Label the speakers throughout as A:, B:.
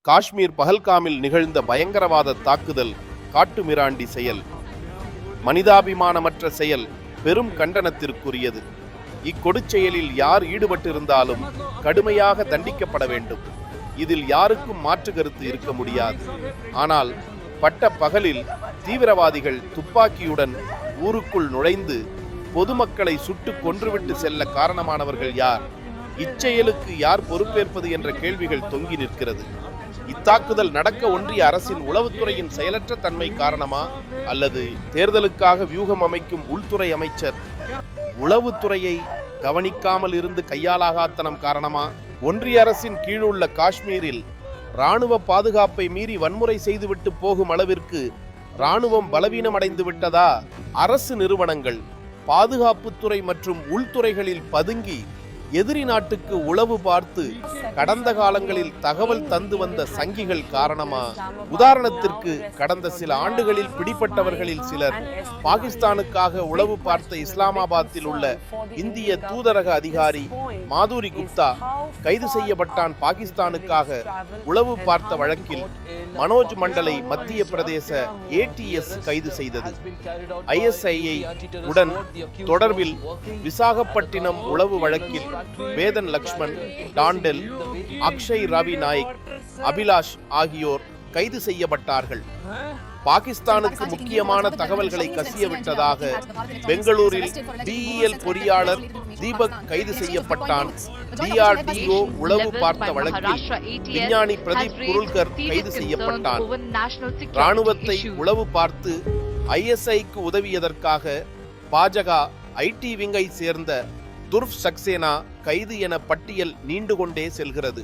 A: காஷ்மீர் பஹல்காமில் நிகழ்ந்த பயங்கரவாத தாக்குதல் காட்டுமிராண்டி செயல், மனிதாபிமானமற்ற செயல், பெரும் கண்டனத்திற்குரியது. இக்கொடுச்செயலில் யார் ஈடுபட்டிருந்தாலும் கடுமையாக தண்டிக்கப்பட வேண்டும். இதில் யாருக்கும் மாற்று கருத்து இருக்க முடியாது. ஆனால் பட்ட பகலில் தீவிரவாதிகள் துப்பாக்கியுடன் ஊருக்குள் நுழைந்து பொதுமக்களை சுட்டு கொன்றுவிட்டு செல்ல காரணமானவர்கள் யார்? இச்செயலுக்கு யார் பொறுப்பேற்பது என்ற கேள்விகள் தொங்கி நிற்கிறது. இத்தாக்குதல் நடக்க ஒன்றிய அரசின் உளவுத்துறையின் செயலற்ற தன்மை காரணமா, அல்லது தேர்தலுக்காக வியூகம் அமைக்கும் உள்துறை அமைச்சர் உளவுத்துறையை கவனிக்காமல் இருந்து கையாலாகாத்தனம் காரணமா? ஒன்றிய அரசின் கீழுள்ள காஷ்மீரில் இராணுவ பாதுகாப்பை மீறி வன்முறை செய்துவிட்டு போகும் அளவிற்கு இராணுவம் பலவீனமடைந்து விட்டதா? அரசு நிறுவனங்கள் பாதுகாப்புத்துறை மற்றும் உள்துறைகளில் பதுங்கி எதிரி நாட்டுக்கு உளவு பார்த்து கடந்த காலங்களில் தகவல் தந்து வந்த சங்கிகள் காரணமா? உதாரணத்திற்கு, கடந்த சில ஆண்டுகளில் பிடிப்பட்டவர்களில் சிலர் பாகிஸ்தானுக்காக உளவு பார்த்த இஸ்லாமாபாத்தில் உள்ள இந்திய தூதரக அதிகாரி மாதுரி குப்தா கைது செய்யப்பட்டான். பாகிஸ்தானுக்காக உளவு பார்த்த வழக்கில் மனோஜ் மண்டலை மத்திய பிரதேச ATS கைது செய்தது. ISIA உடன் தொடர்பில் விசாகப்பட்டினம் உளவு வழக்கில் வேதன் லக்ஷ்மண், டாண்டல், அக்ஷய் ரவி நாயக், அபிலாஷ் ஆகியோர் கைது செய்யப்பட்டார்கள். பாகிஸ்தானுக்கு முக்கியமான தகவல்களை கசியவிட்டதாக பெங்களூரில் DEL பொறியாளர் தீபக் கைது செய்யப்பட்டான். DRDO உளவு பார்த்த வழக்கில் விஞ்ஞானி பிரதீப் குருல்கர் கைது செய்யப்பட்டான். இராணுவத்தை உளவு பார்த்து ISIக்கு உதவியதற்காக பாஜக IT விங்கை சேர்ந்த துர்வ் சக்சேனா கைது என பட்டியல் நீண்டு கொண்டே செல்கிறது.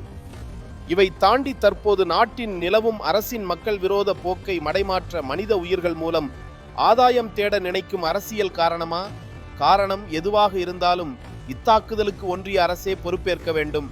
A: இவை தாண்டி தற்போது நாட்டின் நிலவும் அரசின் மக்கள் விரோத போக்கை மடைமாற்ற மனித உயிர்கள் மூலம் ஆதாயம் தேட நினைக்கும் அரசியல் காரணமா? காரணம் எதுவாக இருந்தாலும் இத்தாக்குதலுக்கு ஒன்றிய அரசே பொறுப்பேற்க வேண்டும்.